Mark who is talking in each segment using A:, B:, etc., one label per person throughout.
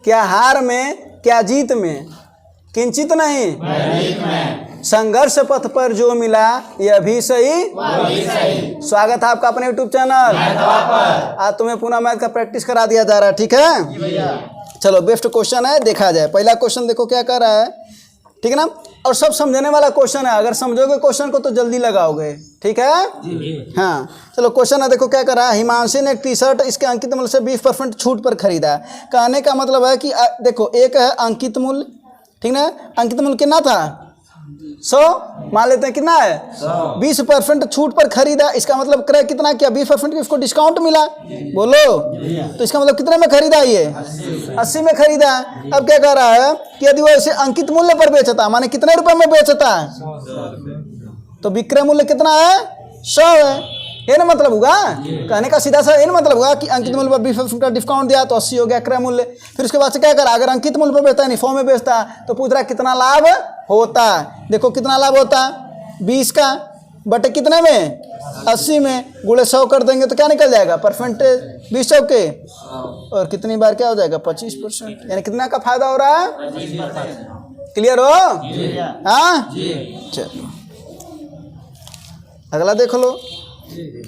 A: क्या हार में, क्या जीत में, किंचित नहीं, संघर्ष पथ पर जो मिला यह भी सही। स्वागत है आपका अपने यूट्यूब चैनल। आज तुम्हें पुनः मैथ का प्रैक्टिस करा दिया जा रहा है, ठीक है। चलो बेस्ट क्वेश्चन है, देखा जाए। पहला क्वेश्चन देखो क्या कर रहा है, ठीक है ना। और सब समझने वाला क्वेश्चन है, अगर समझोगे क्वेश्चन को तो जल्दी लगाओगे, ठीक है। हाँ चलो क्वेश्चन है, देखो क्या कर रहा है। हिमांशु ने एक टी शर्ट इसके अंकित मूल्य से 20% छूट पर खरीदा। कहने का मतलब है कि देखो एक है अंकित मूल्य, ठीक ना। अंकित मूल्य कितना था 100, मान लेते हैं कितना है 20% छूट पर खरीदा। इसका मतलब क्रय कितना किया, 20% की उसको डिस्काउंट मिला, बोलो। तो इसका मतलब कितने में खरीदा, ये 80 में खरीदा। अब क्या कह रहा है कि यदि वो इसे अंकित मूल्य पर बेचता, माने कितने रुपए में बेचता, तो विक्रय मूल्य कितना है 100 है। ये ना मतलब होगा, कहने का सीधा सा ये ना मतलब होगा कि अंकित मूल्य पर 20% का डिस्काउंट दिया तो 80 हो गया क्रय मूल्य। फिर उसके बाद से क्या करा, अगर अंकित मूल्य पर बेचता है, निफो में बेचता, तो पूछ रहा कितना लाभ होता। देखो कितना लाभ होता, 20 का बटे कितने में 80 में, गुणे 100 कर देंगे तो क्या निकल जाएगा परसेंटेज 20 के, और कितनी बार क्या हो जाएगा 25%, यानी कितना का फायदा हो रहा है। क्लियर हो, हाँ चलो अगला देख लो।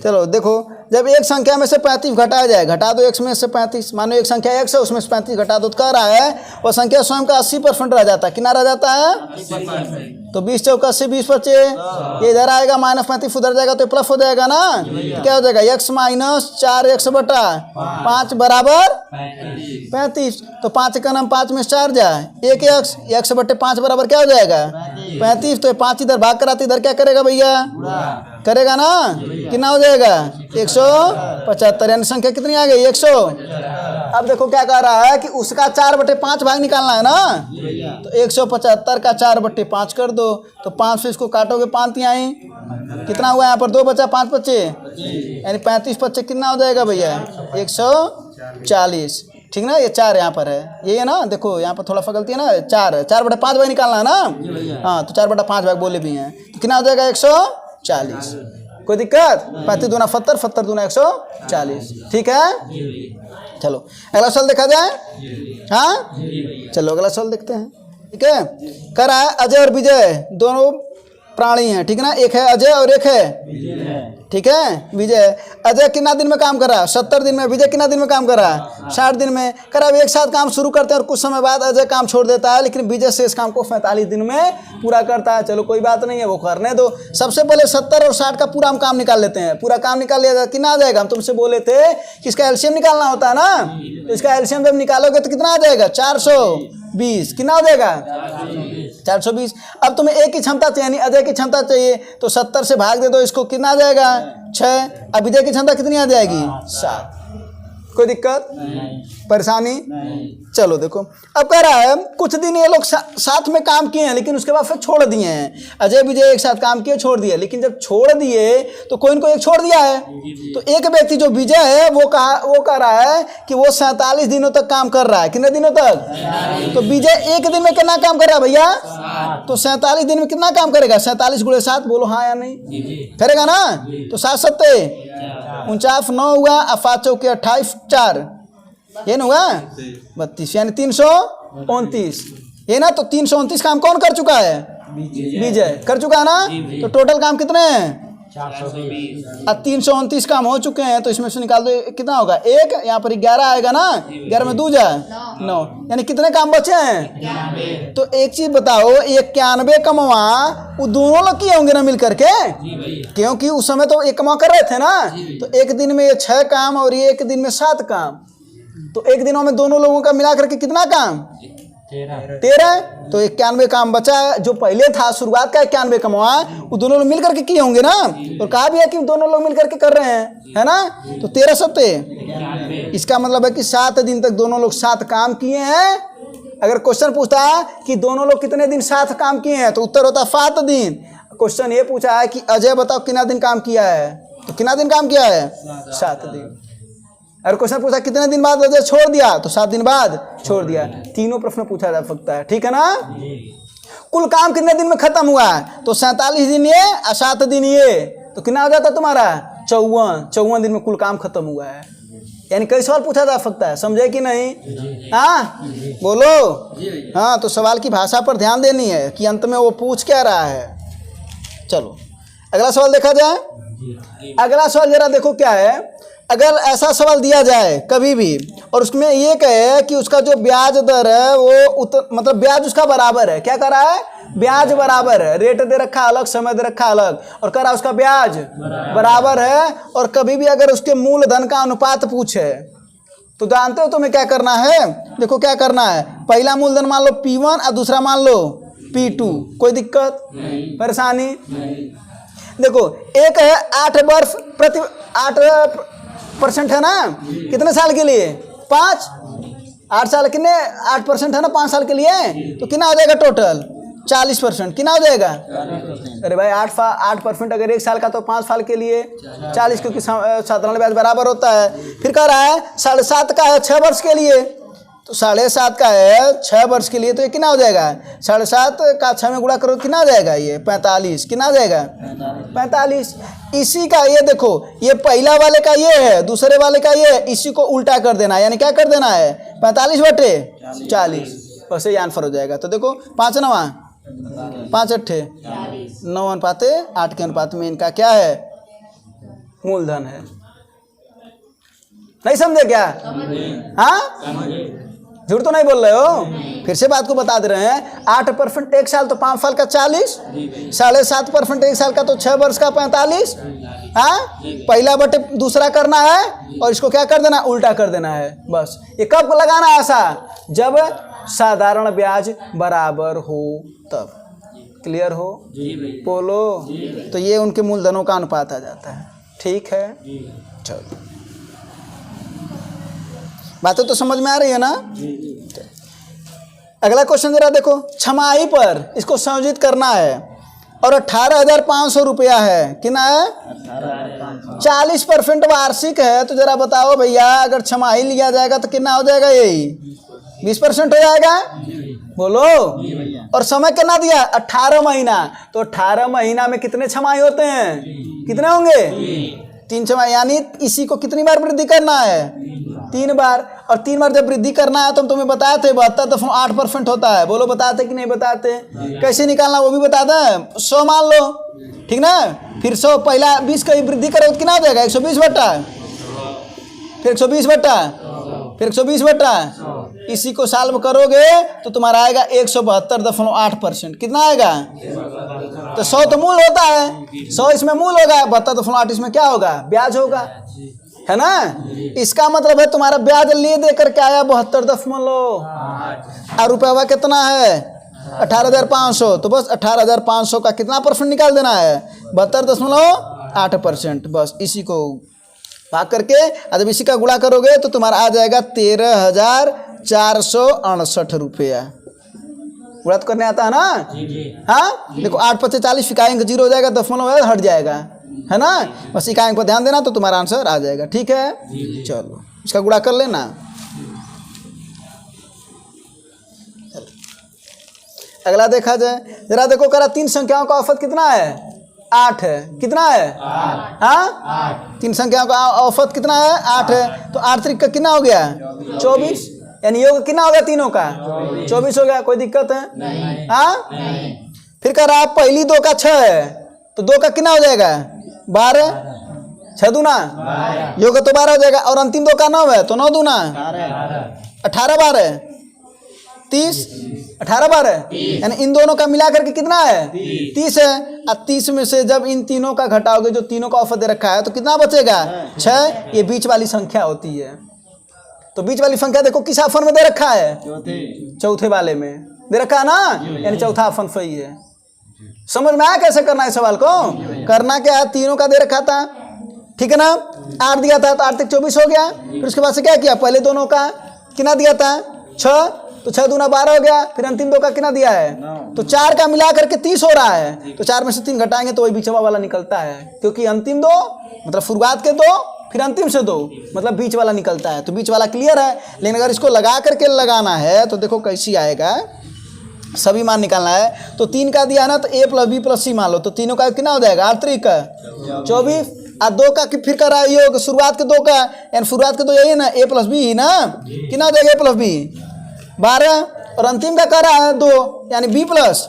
A: चलो देखो, जब एक संख्या में से 35 घटाया जाए, घटा दो x में से 35, मानो एक संख्या x है उसमें से 35 घटा दो, तो कह रहा है वो संख्या स्वयं का 80% रह जाता है। कितना रह जाता है, तो 20 चौका 80, 20 बचे, ये इधर आएगा -35 उधर जाएगा तो प्लस हो जाएगा ना। तो क्या हो जाएगा x माइनस 4x बटा 5 बराबर 35। तो 5 का नाम 5 में 4 जाए, एक x बटे 5 बराबर क्या हो जाएगा 35। तो 5 इधर भाग कराते, इधर क्या करेगा भैया, करेगा ना, कितना हो जाएगा 175, यानी संख्या कितनी आ गई 100। अब देखो क्या कह रहा है कि उसका 4/5 भाग निकालना है ना, तो 175 का 4/5 कर दो, तो 5 से इसको काटोगे 5 आई, कितना हुआ यहाँ पर 2 बचा 5 बचे, यानी 35 बच्चे कितना हो जाएगा भैया 140, ठीक ना। ये 4 यहाँ पर है, ये है ना, देखो यहाँ पर थोड़ा सा गलती है ना, 4/5 भाग निकालना है ना। हाँ तो 4/5 भाग बोले भी हैं, तो कितना हो जाएगा 140। कोई दिक्कत, 35 दूना 70, 70 दूना 140, ठीक है। चलो अगला सवाल देखा जाए, हाँ चलो अगला सवाल देखते हैं, ठीक है। कह रहा है अजय और विजय दोनों प्राणी हैं, ठीक ना। एक है अजय और एक है, ठीक है, विजय। अजय कितना दिन में काम कर रहा है 70 दिन में, विजय कितना दिन में काम कर रहा है 60 दिन में। कह रहा है एक साथ काम शुरू करते हैं और कुछ समय बाद अजय काम छोड़ देता है, लेकिन विजय से इस काम को 45 दिन में पूरा करता है। चलो कोई बात नहीं है, वो करने दो। सबसे पहले 70 और 60 का पूरा हम काम निकाल लेते हैं। पूरा काम निकाल लिया कितना आ जाएगा, हम तुमसे बोले थे कि इसका एलसीएम निकालना होता है ना, तो इसका एलसीएम जब निकालोगे तो कितना आ जाएगा 420, कितना हो जाएगा 420। अब तुम्हें एक की क्षमता चाहिए, अजय की क्षमता चाहिए, तो 70 से भाग दे दो इसको, कितना आ जाएगा 6। अब विजय की क्षमता कितनी आ जाएगी 7। कोई दिक्कत परेशानी, चलो देखो। अब कह रहा है कुछ दिन ये लोग साथ में काम किए हैं, लेकिन उसके बाद फिर छोड़ दिए हैं। अजय विजय एक साथ काम किए, छोड़ दिए, लेकिन जब छोड़ दिए तो कोई इनको एक छोड़ दिया है। तो एक व्यक्ति जो विजय है वो कह रहा है कि वो 47 दिनों तक काम कर रहा है। कितने दिनों तक, तो विजय एक दिन में कितना काम कर रहा है भैया, तो 47 दिन में कितना काम करेगा 47 × 7, बोलो हाँ या नहीं, करेगा ना। तो 7 7 49, 9 हुआ, 5 चौके 28, 4 ये ना हुआ 32, यानी 329, ये ना। तो 329 काम कौन कर चुका है, विजय कर चुका है ना। तो टोटल काम कितने हैं 420, अब 329 काम हो चुके हैं, तो इसमें से निकाल दो कितना होगा 1, यहाँ पर 11 आएगा ना, 11 में 2 जाए 9, यानी कितने काम बचे हैं। तो एक चीज बताओ, 91 कमवा वो दोनों लोग किए होंगे ना मिल करके, क्योंकि उस समय तो एक कमा कर रहे थे ना। तो एक दिन में ये 6 काम और ये एक दिन में 7 काम, तो एक दिनों में दोनों लोगों का मिला करके कितना काम 13। तो 91 काम बचा है, जो पहले था शुरुआत का 91 कमवा वो दोनों लोग मिलकर के किए होंगे ना। और कहा भी है कि दोनों लोग मिलकर के कर रहे हैं, है ना। तो 13 7, इसका मतलब है कि 7 दिन तक दोनों लोग 7 काम किए हैं। अगर क्वेश्चन पूछता है कि दोनों लोग कितने दिन 7 काम किए हैं, तो उत्तर होता 7 दिन। क्वेश्चन ये पूछा है कि अजय बताओ कितना दिन काम किया है, तो कितना दिन काम किया है 7 दिन। अगर क्वेश्चन पूछा कितने दिन बाद अजय छोड़ दिया, तो 7 दिन बाद छोड़ दिया। तीनों प्रश्न पूछा जा सकता है, ठीक है ना। कुल काम कितने दिन में खत्म हुआ है, तो 47 दिन ये और 7 दिन ये, तो कितना हो जाता तुम्हारा 54 दिन में कुल काम खत्म हुआ है। यानी कई सवाल पूछा जा सकता है, समझे कि नहीं? हाँ बोलो। हाँ तो सवाल की भाषा पर ध्यान देनी है कि अंत में वो पूछ क्या रहा है। चलो अगला सवाल देखा जाए। अगला सवाल जरा देखो क्या है। अगर ऐसा सवाल दिया जाए कभी भी और उसमें ये कहे कि उसका जो ब्याज दर है वो मतलब ब्याज उसका बराबर है, क्या कर रहा है? ब्याज बराबर है, रेट दे रखा अलग, समय दे रखा अलग, और कर रहा उसका ब्याज बराबर है, और कभी भी अगर उसके मूलधन का अनुपात पूछे तो जानते हो तुम्हें क्या करना है? देखो क्या करना है। पहला मूलधन मान लो P1 और दूसरा मान लो P2, कोई दिक्कत परेशानी? देखो एक है 8% है ना, कितने साल के लिए? 5, 8 साल कितने 8% है ना 5 साल के लिए, तो कितना हो जाएगा टोटल? 40%। कितना हो जाएगा? अरे भाई 8% अगर 1 साल का तो 5 साल के लिए 40, क्योंकि साधारण ब्याज बराबर होता है। फिर कह रहा है 7.5 का है 6 वर्ष के लिए, तो 7.5 का है 6 वर्ष के लिए, तो ये कितना हो जाएगा? 7.5 का 6 में गुणा करो, कितना हो जाएगा? ये 45। कितना हो जाएगा? 45। इसी का ये देखो, ये पहला वाले का ये है, दूसरे वाले का ये, इसी को उल्टा कर देना है, यानी क्या कर देना है? 45/40, बस ये आंसर हो जाएगा। तो देखो 5 9 5 8 9 अनुपात 8 के अनुपात में इनका क्या है? मूलधन है। नहीं समझे क्या? हाँ झूठ तो नहीं बोल रहे हो? फिर से बात को बता दे रहे हैं। 8% 1 साल तो 5 साल का 40, 7.5% 1 साल का तो 6 वर्ष का 45। हाँ पहला बटे दूसरा करना है और इसको क्या कर देना? उल्टा कर देना है। बस ये कब लगाना है ऐसा? जब साधारण ब्याज बराबर हो तब। क्लियर हो? बोलो। तो ये उनके मूलधनों का अनुपात आ जाता है। ठीक है, चलो बातें तो समझ में आ रही है ना? अगला क्वेश्चन जरा देखो। छमाही पर इसको संयोजित करना है और 18,500 रुपया है। कितना है? 40% वार्षिक है। तो जरा बताओ भैया, अगर छमाही लिया जाएगा तो कितना हो जाएगा? यही 20% हो जाएगा। बोलो। और समय कितना दिया? 18 महीना। तो 18 महीना में कितने छमाही होते हैं? कितने होंगे? 3 छमाही। यानी इसी को कितनी बार वृद्धि करना है? 3 बार। और 3 बार जब वृद्धि करना है तो हम तुम्हें बताए थे 72.8% होता है। बोलो बताते कि नहीं बताते? कैसे निकालना वो भी बता दें। 100 मान लो, ठीक ना? फिर 100 पहला 20 का वृद्धि करो तो कितना हो जाएगा? 120 बटा, फिर 120 बटा, फिर 120 बटा, इसी को साल में करोगे तो तुम्हारा आएगा 172.8%। कितना आएगा? तो 100 तो मूल होता है, 100 इसमें मूल होगा, 72.8 इसमें क्या होगा? ब्याज होगा, है ना? इसका मतलब है तुम्हारा ब्याज ले दे करके आया 72.8 और रुपया कितना है? 18,500। तो बस 18,500 का कितना % निकाल देना है? 72.8%। बस इसी को भाग करके जब इसी का गुणा करोगे तो तुम्हारा आ जाएगा 13,468 रुपया। गुणा तो करने आता है ना? हाँ देखो 8 × 40 इकाई 0 हो जाएगा, दशमलव हट जाएगा, है ना? बस इकाई पर ध्यान देना तो तुम्हारा आंसर आ जाएगा। ठीक है, चलो इसका गुणा कर लेना। अगला देखा जाए जरा। देखो करा 3 संख्याओं का औसत कितना है? 8 है। कितना है? हाँ 3 संख्याओं का औसत कितना है? 8 है। तो 8 त्रिक का कितना हो गया? 24। यानी योग कितना हो गया? तीनों का 24 हो गया। कोई दिक्कत है? हाँ फिर कह रहा पहली 2 का 6 है, तो 2 का कितना हो जाएगा? 12। 6 दूना योग तो 12 हो जाएगा। और अंतिम 2 का 9 है, तो 9 दूना 18 12 30, 18 12, यानी इन दोनों का मिला करके कितना है? 30 है। अब 30 में से जब इन तीनों का घटाओगे, जो तीनों का औसत दे रखा है, तो कितना बचेगा? 6। ये बीच वाली संख्या होती है। तो बीच वाली संख्या देखो किस ऑप्शन में दे रखा है? चौथे वाले में दे रखा है ना, यानी चौथा ऑप्शन सही है। समझ में आया कैसे करना है सवाल को? करना क्या है? तीनों का दे रखा था, ठीक है ना? 8 दिया था तो 8 तक 24 हो गया। फिर उसके बाद से क्या किया? पहले दोनों का कितना दिया था? 6, तो 6 दूना 12 हो गया। फिर अंतिम 2 का कितना दिया है? तो 4 का मिला करके 30 हो रहा है। तो 4 में से 3 घटाएंगे तो वही बीचवा वाला निकलता है, क्योंकि अंतिम 2 मतलब शुरुआत के 2 फिर अंतिम से 2 मतलब बीच वाला निकलता है। तो बीच वाला क्लियर है। लेकिन अगर इसको लगा करके लगाना है तो देखो कैसी आएगा। सभी मान निकालना है तो 3 का दिया ना, तो a + b + c मान लो, तो तीनों का कितना हो जाएगा? 8 त्रिक 24, दो का फिर कर रहा है योग, शुरुआत के दो का, यानी शुरुआत के दो यही है ना, a प्लस बी ही ना, कितना हो जाएगा a प्लस बी 12, और अंतिम का कर रहा है 2 यानी b प्लस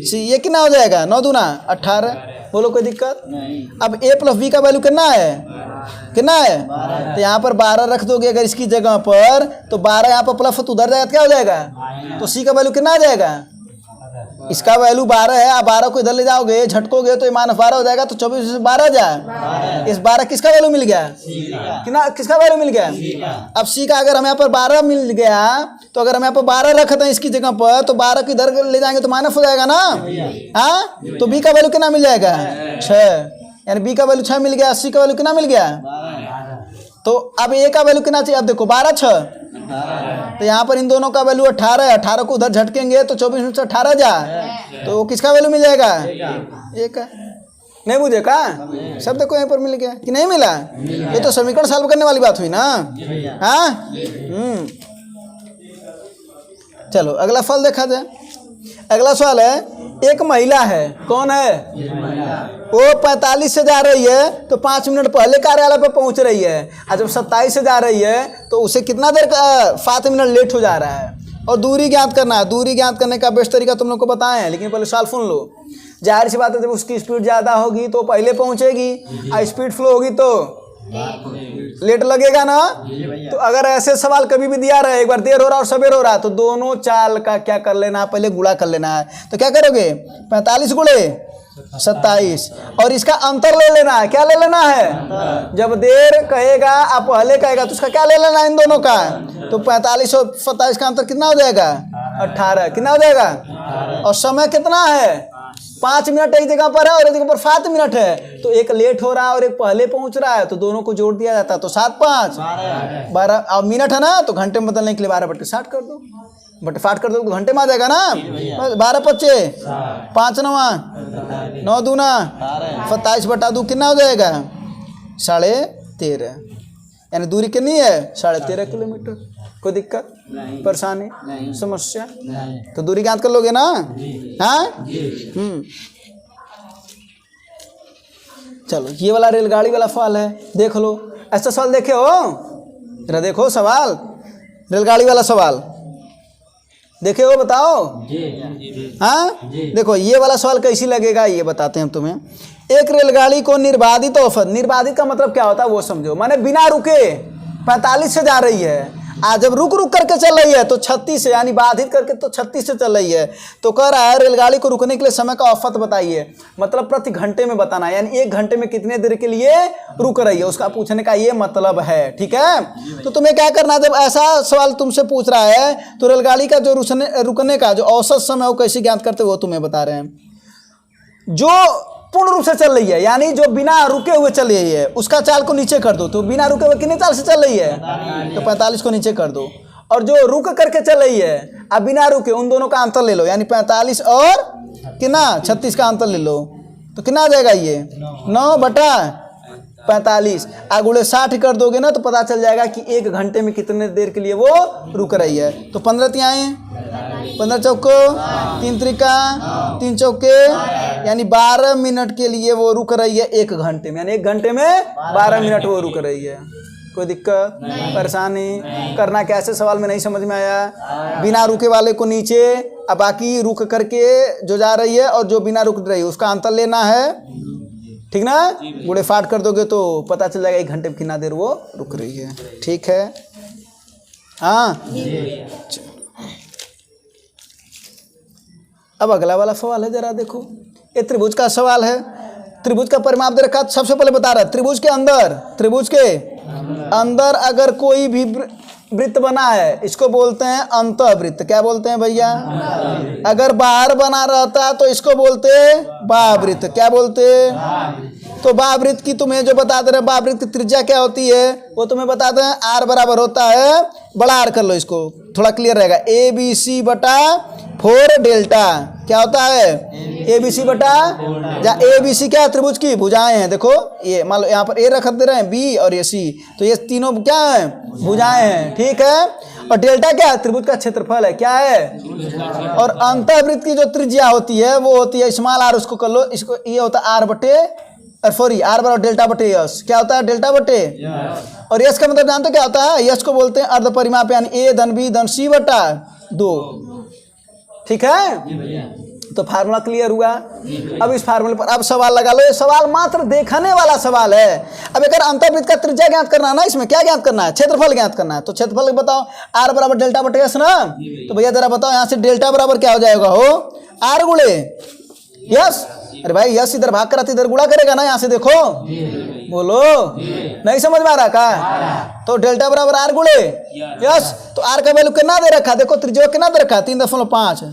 A: सी, ये कितना हो जाएगा 9 दूना 18। बोलो कोई दिक्कत नहीं। अब a प्लस बी का वैल्यू कितना है, कितना है, तो यहाँ पर 12 रख दोगे अगर इसकी जगह पर, तो 12 यहाँ पर प्लस तो उधर जाएगा तो क्या हो जाएगा, तो सी का वैल्यू कितना आ जाएगा, इसका वैल्यू 12 है। आप 12 को इधर ले जाओगे झटकोगे तो ये -12 हो जाएगा, तो 24 से 12 जाए, इस 12 किसका वैल्यू मिल गया, कितना किसका वैल्यू मिल गया। अब सी का अगर हम यहाँ पर 12 मिल गया, तो अगर हम यहाँ पर 12 रखते हैं इसकी जगह पर, तो 12 को इधर ले जाएंगे तो माइनस हो जाएगा ना, हाँ, तो बी का वैल्यू कितना मिल जाएगा 6, यानी बी का वैल्यू 6 मिल गया, सी का वैल्यू कितना मिल गया। तो अब ए का वैल्यू कितना चाहिए, अब देखो 12 6, तो यहाँ पर इन दोनों का वैल्यू 18 है, 18 को उधर झटकेंगे तो 24 में से 18 जा, तो किसका वैल्यू मिल जाएगा, ए का। नहीं बुझे का, सब देखो यहाँ पर मिल गया कि नहीं मिला, ये तो समीकरण सॉल्व करने वाली बात हुई ना, हाँ। चलो अगला फल देखा जाए। अगला सवाल है, एक महिला है, कौन है, वो 45 से जा रही है तो 5 मिनट पहले कार्यालय पर पहुंच रही है, और जब 27 से जा रही है तो उसे कितना देर 7 मिनट लेट हो जा रहा है, और दूरी ज्ञात करना है। दूरी ज्ञात करने का बेस्ट तरीका तुम लोग को बताएं हैं, लेकिन पहले सवाल सुन लो। जाहिर सी बात है, जब उसकी स्पीड ज़्यादा होगी तो पहले पहुंचेगी, और स्पीड फ्लो होगी तो लेट लगेगा ना। तो अगर ऐसे सवाल कभी भी दिया रहे, एक बार देर हो रहा और सवेर हो रहा, तो दोनों चाल का क्या कर लेना है, पहले गुणा कर लेना है। तो क्या करोगे, 45 गुणे 27, और इसका अंतर ले लेना है। क्या ले लेना है, जब देर कहेगा आप पहले कहेगा तो उसका क्या ले लेना है, इन दोनों का। तो 45 और 27 का अंतर कितना हो जाएगा 18, कितना हो जाएगा, और समय कितना है 5 मिनट एक जगह पर है और एक जगह पर 7 मिनट है, तो एक लेट हो रहा है और एक पहले पहुंच रहा है, तो दोनों को जोड़ दिया जाता है, तो 7 5 12, अब मिनट है ना, तो घंटे में बदलने के लिए 12/60 कर दो, 60 कर दो तो घंटे में आ जाएगा ना। 12 25 5 9 9 दूना 27/2 कितना हो जाएगा 13.5, यानी दूरी कितनी है 13.5 किलोमीटर। कोई दिक्कत परेशानी समस्या, तो दूरी ज्ञात कर लोगे ना, हाँ। चलो ये वाला रेलगाड़ी वाला सवाल है, देख लो। ऐसा सवाल देखे हो, जरा देखो सवाल, रेलगाड़ी वाला सवाल देखे हो, बताओ। हाँ देखो ये वाला सवाल कैसी लगेगा ये बताते हैं तुम्हें। एक रेलगाड़ी को निर्बाधित औसत, निर्बाधित का मतलब क्या होता है वो समझो, माने बिना रुके 45 से जा रही है, आज जब रुक रुक करके चल रही है तो 36 से, यानी बाधित करके तो 36 से चल रही है। तो कह रहा है रेलगाड़ी को रुकने के लिए समय का औसत बताइए, मतलब प्रति घंटे में बताना है, यानी 1 घंटे में कितने देर के लिए रुक रही है, उसका पूछने का ये मतलब है। ठीक है, तो तुम्हें क्या करना है, जब ऐसा सवाल तुमसे पूछ रहा है तो रेलगाड़ी का जो रुकने का जो औसत समय वो कैसे ज्ञात करते वो तुम्हें बता रहे हैं। जो पूर्ण रूप से चल रही है, यानी जो बिना रुके हुए चल रही है, उसका चाल को नीचे कर दो, तो बिना रुके हुए कितने चाल से चल रही है, तो 45 को नीचे कर दो। और जो रुक करके चल रही है अब बिना रुके, उन दोनों का अंतर ले लो, यानी 45 और कितना 36 का अंतर ले लो, तो कितना आ जाएगा ये 9/45। गुणे 60 कर दोगे ना तो पता चल जाएगा कि 1 घंटे में कितने देर के लिए वो रुक रही है। तो 15 तिहाई 15 चौको 3 त्रिका 3 चौके, यानी 12 मिनट के लिए वो रुक रही है 1 घंटे में, यानी 1 घंटे में 12 मिनट वो रुक रही है। कोई दिक्कत परेशानी करना कैसे सवाल में नहीं समझ में आया। बिना रुके वाले को नीचे, अब बाकी रुक करके जो जा रही है और जो बिना रुक रही है उसका अंतर लेना है, ठीक ना। गुणे 60 कर दोगे तो पता चल जाएगा 1 घंटे में कितना देर वो रुक रही है। ठीक है, हाँ। अब अगला वाला सवाल है, जरा देखो। ये त्रिभुज का सवाल है। त्रिभुज का परिमाप दे रखा, सबसे पहले बता रहा है त्रिभुज के अंदर अगर कोई भी वृत्त बना है, इसको बोलते हैं अंतःवृत्त। क्या बोलते हैं भैया, अगर बाहर बना रहता तो इसको बोलते बाह्यवृत्त। क्या बोलते, तो बाह्यवृत्त की तुम्हें जो बता दे रहे, बाह्यवृत्त की त्रिज्या क्या होती है वो तुम्हें बताते हैं, आर बराबर होता है, बड़ा आर कर लो, इसको थोड़ा क्लियर रहेगा, ABC/4 डेल्टा। क्या होता है, ABC बटा, जहाँ ABC क्या है, त्रिभुज की भुजाएं हैं। देखो ये मान लो यहाँ पर A रख दे रहे हैं, B और ये C, तो ये तीनों क्या है, भुजाएं हैं। ठीक है, और डेल्टा क्या है, त्रिभुज का क्षेत्रफल है। क्या है, और अंतःवृत्त की जो त्रिज्या होती है वो होती है स्मॉल आर, उसको कर लो, इसको ये होता है और सॉरी आर बराबर डेल्टा बटे यस, क्या होता है डेल्टा बटे, और यस का मतलब जानते हो क्या होता है, यस को बोलते हैं अर्ध परिमाप यानी ए धन बी धन सी बटा 2। ठीक है, तो फार्मूला क्लियर हुआ। अब इस फार्मूले पर अब सवाल लगा लो, ये सवाल मात्र देखने वाला सवाल है। अब अगर अंतर्वृत्त का त्रिज्या ज्ञात करना है ना, इसमें क्या ज्ञात करना है, क्षेत्रफल ज्ञात करना है। तो क्षेत्रफल बताओ आर बराबर डेल्टा बटे यस ना, तो भैया जरा बताओ यहाँ से डेल्टा बराबर क्या हो जाएगा, हो आर गुणे यस। अरे भाई यस इधर भाग कर इधर गुणा करेगा ना, यहाँ से देखो, बोलो नहीं समझ में आ रहा का, तो डेल्टा बराबर आर गुणे यस। तो आर का वैल्यू कितना दे रखा, देखो त्रिज्या कितना दे रखा, 3.5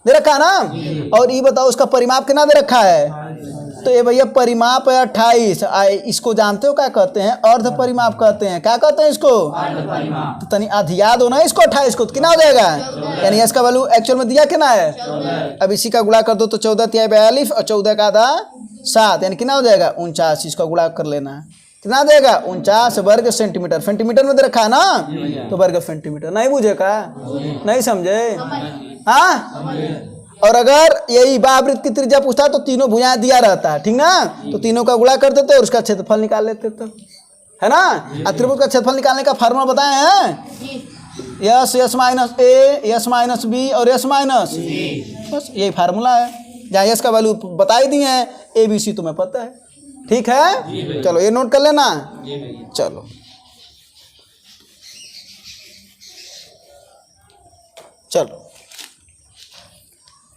A: दे रखा है ना, और ये बताओ उसका परिमाप कितना दे रखा है, तो ये भैया परिमाप है 28। इसको जानते हो क्या कहते हैं, अर्ध परिमाप कहते हैं। क्या कहते हैं इसको, तो तनी याद हो ना इसको, 28 को तो कितना हो जाएगा, यानी इसका वैल्यू एक्चुअल में दिया कितना है, अब इसी का गुणा कर दो तो 14 तिहाई 42 और 14 का आधा 7, यानी कितना हो जाएगा 49। इसका गुणा कर लेना, कितना देगा 49 वर्ग सेंटीमीटर, सेंटीमीटर में दे रखा है ना, तो वर्ग सेंटीमीटर। नहीं बुझे का, नहीं समझे, हाँ। और अगर यही बावृत्त की त्रिज्या पूछता तो तीनों भुजाएं दिया रहता है, ठीक ना, तो तीनों का गुणा कर देते और उसका क्षेत्रफल निकाल लेते, तो है ना। त्रिभुज का क्षेत्रफल निकालने का फार्मूला बताए हैं, यस यस माइनस ए, यस माइनस बी और यस माइनस, बस यही फार्मूला है। जहाँ यस का वैल्यू बता ही दिए हैं, ए बी सी तुम्हें पता है, ठीक है। चलो ये नोट कर लेना, चलो चलो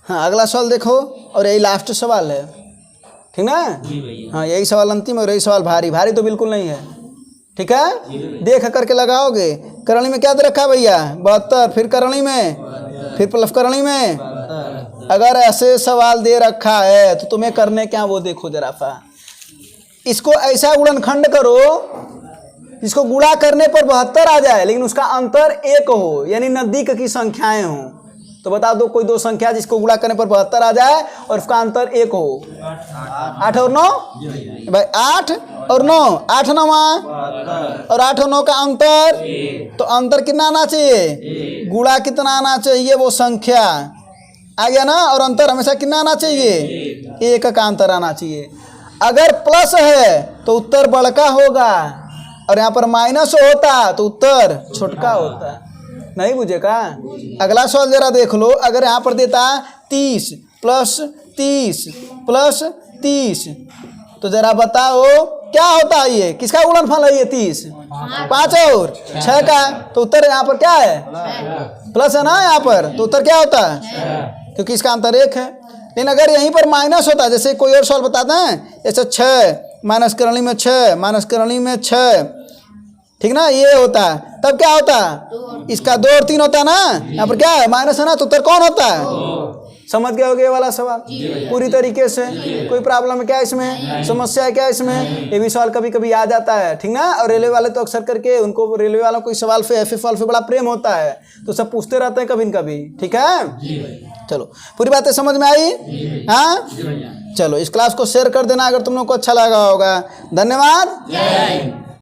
A: हाँ अगला सवाल देखो, और यही लास्ट सवाल है, ठीक ना। हाँ यही सवाल अंतिम और यही सवाल भारी, भारी तो बिल्कुल नहीं है, ठीक है। देख करके लगाओगे, करणी में क्या दे रखा है भैया 72, फिर करणी में, फिर प्लस करणी में। अगर ऐसे सवाल दे रखा है तो तुम्हें करने क्या, वो देखो जरा सा, इसको ऐसा गुणनखंड करो जिसको गुणा करने पर 72 आ जाए, लेकिन उसका अंतर 1 हो, यानी नजदीक की संख्याएं हो। तो बता दो कोई दो संख्या जिसको गुणा करने पर 72 आ जाए और उसका अंतर 1 हो। 8 और 9 भाई, 8 और 9, 8 9 और 8 और 9 का अंतर, तो अंतर कितना आना चाहिए, गुणा कितना आना चाहिए, वो संख्या आ गया ना, और अंतर हमेशा कितना आना चाहिए, 1 का अंतर आना चाहिए। अगर प्लस है तो उत्तर बड़का होगा, और यहाँ पर माइनस होता तो उत्तर छोटका होता। नहीं बुझेगा, अगला सवाल जरा देख लो। अगर यहाँ पर देता 30 प्लस 30 प्लस 30, तो जरा बताओ क्या होता है, ये किसका गुणनफल है, ये 30 5 और 6 का, तो उत्तर यहाँ पर क्या है, प्लस है ना यहाँ पर, तो उत्तर क्या होता है, क्योंकि इसका अंतर 1 है। लेकिन अगर यहीं पर माइनस होता, जैसे कोई और सवाल बताते हैं, जैसे 6 माइनस करणी में 6 माइनस करणी में 6, ठीक ना, ये होता है, तब क्या होता है, इसका 2 और 3 होता है ना, यहाँ पर क्या है माइनस है ना, तो उत्तर कौन होता है। समझ गए होगे ये वाला सवाल पूरी तरीके से, कोई प्रॉब्लम है क्या इसमें, समस्या है क्या इसमें, ये भी सवाल कभी कभी आ जाता है, ठीक ना। और रेलवे वाले तो अक्सर करके उनको, रेलवे वालों को इस सवाल पे एफ सवाल पे बड़ा प्रेम होता है, तो सब पूछते रहते हैं कभी न कभी, ठीक है। चलो पूरी बातें समझ में आई, हाँ। चलो इस क्लास को शेयर कर देना अगर तुम लोग को अच्छा लगा होगा। धन्यवाद।